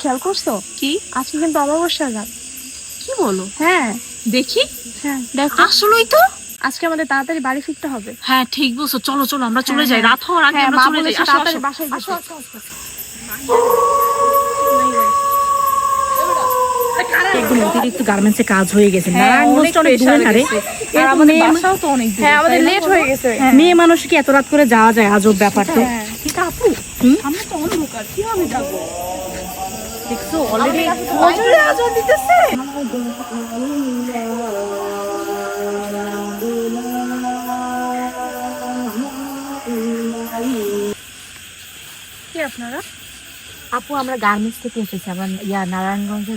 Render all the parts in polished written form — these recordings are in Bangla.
খেয়াল করছো কি? আজকে কিন্তু অমাবস্যার রাত। কি বলো? হ্যাঁ দেখি। হ্যাঁ, দেখো আসলেই তো। আজকে আমাদের তাড়াতাড়ি বাড়ি ফিরতে হবে। হ্যাঁ ঠিক বলছো, চলো চলো আমরা চলে হ্যাঁ, যাই, হ্যাঁ। রাত হওয়ার আগে হ্যাঁ, আমরা মা চলে যাই। বলেছে আসো তাড়াতাড়ি আসো বাসায় আসো যেতে। আসো আসো। একদম অতিরিক্ত গার্মেন্টসে কাজ হয়ে গেছে। হ্যাঁ, নারায়ণগঞ্জ অনেক দূরে না রে? আর এরকম আমাদের মেয়ে- বাসাও তো অনেক দূরে। হ্যাঁ, আমাদের লেট হয়ে গেছে। মেয়ে মানুষ কি এত রাত করে যাওয়া যায়? আজব ব্যাপার তো। হ্যাঁ। কিন্তু আপু, আমরা তো অন্ধকার, কিভাবে যাবো? দেখছো অলরেডি ফজরে আজান দিতেছে। কি আপনারা? আপু আমরা গার্মেন্টস থেকে এসেছি। আমরা নারায়ণগঞ্জে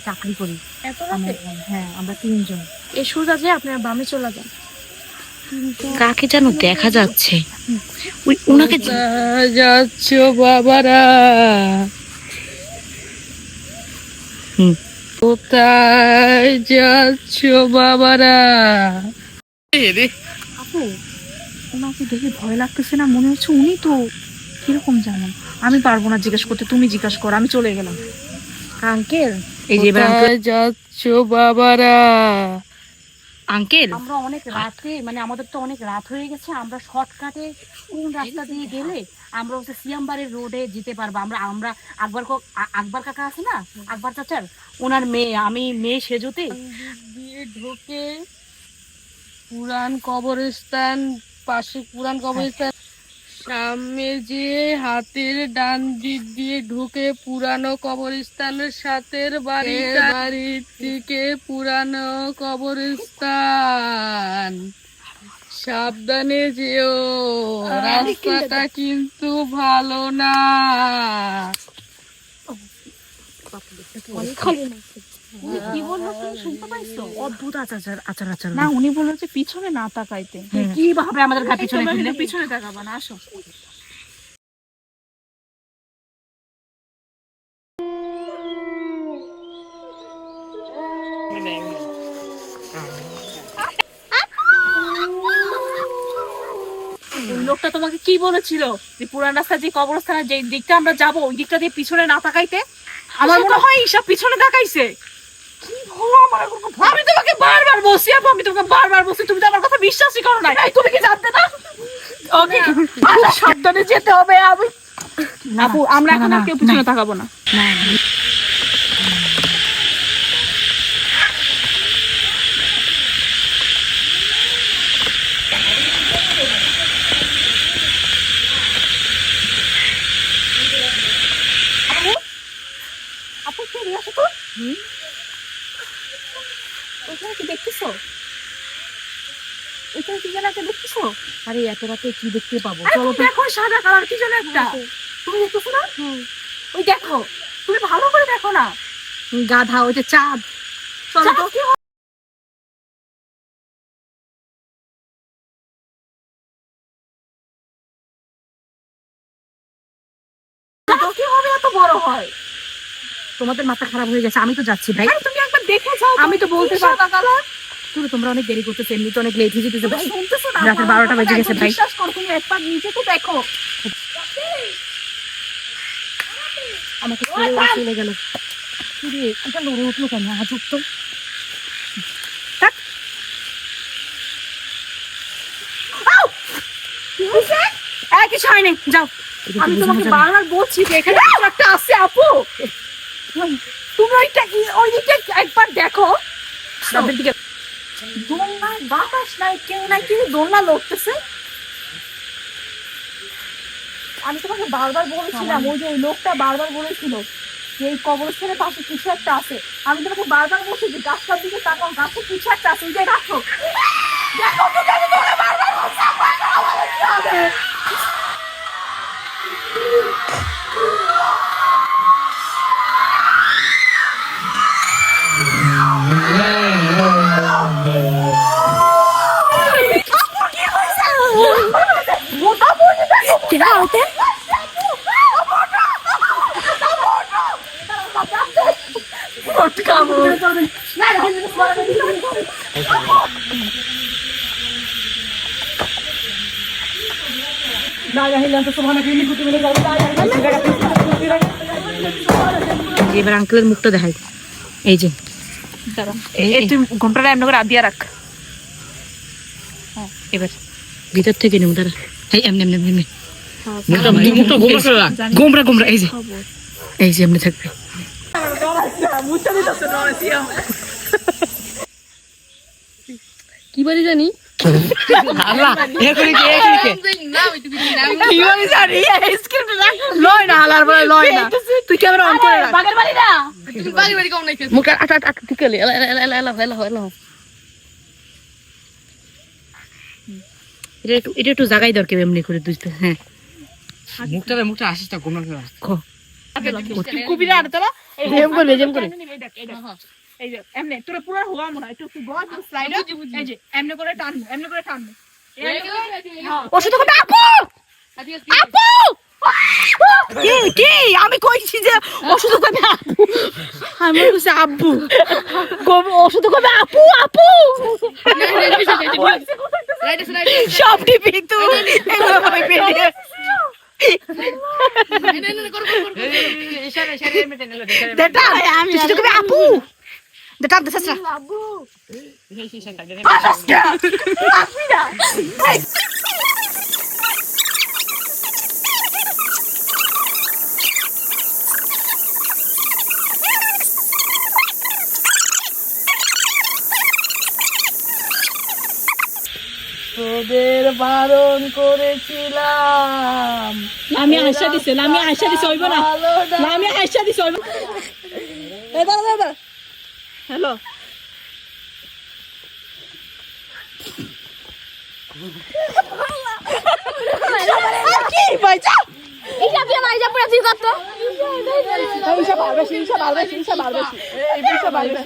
চাকরি করি। এত রাতে? হ্যাঁ, আমরা 3 জন। এই সোজা যে আপনারা বামে চলে যান। কাকে যেন দেখা যাচ্ছে, ওই ওনাকে যাচ্ছ বাবারা, কোথায় যাচ্ছ বাবারা? আপু, ওনাকে দেখে ভয় লাগতেছে না? মনে হচ্ছে উনি তো কিরকম জানেন। আমি পারবো না জিজ্ঞেস করতে, তুমি জিজ্ঞাসা করো। আমি চলে গেলাম। আঙ্কেল, এই যে কোথায় যাচ্ছ বাবারা? আঙ্কেল, আমরা অনেক রাতে, মানে আমাদের তো অনেক রাত হয়ে গেছে। আমরা শর্টকাটে কোন রাস্তা দিয়ে গেলে আমরা হচ্ছে সিয়ামবাড়ির রোডে যেতে পারবো? আমরা আমরা আকবর কাকা আছে না, আকবর চাচার, ওনার মেয়ে, আমি মেয়ে সেজুতে দিয়ে ঢুকে পুরান কবরস্থান, পাশে পুরান কবরস্থান, সামনে যে হাতের ডান দিক দিয়ে ঢুকে পুরানো কবরস্থানের সাথের বাড়ির থেকে পুরানো কবরস্থান। সাবধানে যেও, রাস্তাটা কিন্তু ভালো না। কি বললো তুমি শুনতে পাইছো? অদ্ভুত আচার আচার আচার। না, উনি বললো যে পিছনে না তাকাইতে। কিভাবে আমাদের ঘাট পিছনে ফিরলে? পিছনে তাকাবা না, আসো। ওই লোকটা তোমাকে কি বলেছিল যে পুরান রাস্তা যে কবরস্থানের যে দিকটা আমরা যাবো ওই দিকটা দিয়ে পিছনে না তাকাইতে? আমার মনে হয় সব পিছনে তাকাইছে। আমি তোমাকে বারবার বলছি আপু, আমি তোমাকে বারবার বলছি, তুমি তো আমার কথা বিশ্বাসই করো না। তুমি কি জানতে না? ওকে, আল্লাহ, সাবধানে যেতে হবে। আমি আপু, আমরা এখন আর কেউ পিছনে তাকাবো না। আপু কে আসো তো? ওইখানে কি দেখতেছো? ওইখানে কি যেন একটা দেখতেছো? আরে এত রাতে কি দেখতে পাবো? চলো তো। দেখো সাদা কালার কি যেন একটা। তুমি দেখতেছো না? ওই দেখো, তুমি ভালো করে দেখো না। গাধা, ওইটা চাঁদ। চলো তো। কি হবে এত বড় হয়? তোমাদের মাথা খারাপ হয়ে গেছে। আমি তো যাচ্ছি ভাই। তুমি একবার দেখে যাও। আমি তো বলতে পারবো। তোমরা অনেক দেরি করতেছো, এমনি তো অনেক লেট হয়ে যেতেছে ভাই। শুনতেছো না? রাতে 12টা বেজে গেছে ভাই। বিশ্বাস করো, তুমি একবার নিচে তো দেখো। আমাকে চলে গেল। কি রে, এটা লড়ে উঠলো কেন? আজব তো। কিছু হয়নি, যাও। আমি তোমাকে বারবার বলছি যে এখানে কিছু একটা আছে আপু। তুমি ওইটা ওই দিকটা একবার দেখো। দোলনায় বাতাস নাই, কেউ নাই, কিন্তু দোলনা লড়তেছে। আমি তোমাকে বারবার বলেছিলাম, ওই যে ওই লোকটা বারবার বলেছিল যে এই কবরস্থানের পাশে কিছু একটা আছে। আমি তোমাকে বারবার বলছি যে গাছটার দিকে তাকাও, গাছে কিছু একটা আছে, ওই যে রাখো। দেখো তো, আমি তোমাকে বারবার বলছি, আমাদের কি হবে? لا اله الا انت سبحانك اني كنت من الظالمين. এবার আঙ্কেলের মুখটা দেখাই, এই যে দাঁড়া তুই ঘন্টাটা এমনি করে আদিয়া রাখ। এবার ভিতর থেকে নেব, দাঁড়া, এই এমনি এমনি এমনি গোমরা গোমরা, এই যে এমনি থাকবে। কি বলি জানি আল্লাহ এ করি কি কি বলি জানি স্ক্রিপ্ট রাখ, লয় না হালার বলে লয় না, তুই ক্যামেরা অন করে রাখ। বাগের বাড়ি না বাড়ি বাড়ি কম নাই মুখ আট আট আট ঠিক এলা এলা এলা এলা এলা এলা এটা একটু জায়গায় দরকার এমনি করে দুইটা। হ্যাঁ মুখটা আসিসটা গোমরা করে খ কুবিরা আর তোরা এম করে যেম করে এই যে এমনি তোরা পুরো হওয়া মনে হয় একটু গজ স্লাইড এই যে এমনি করে টানবো, এমনি করে টানবো। ওষুধ কবে আপু আপু কি কি আমি কইছি যে ওষুধ কবে আপু, আমি কইছি আব্বু কবে ওষুধ কবে আপু আপু সব টিপি তুই এগুলো কবে পেয়ে দেটা আমি ওষুধ কবে আপু দেটা দেসা আব্বু তোদের বারণ করেছিলাম, আমি আশা দিছে হইব না, আমি আশা দিছে হইব। এ দাঁড়া দাঁড়া হ্যালো কি বাইচা ইসা দিয়ে মাইজা পুরা ঠিক করতো ইসা বাড়বে ইসা বাড়বে ইসা বাড়বে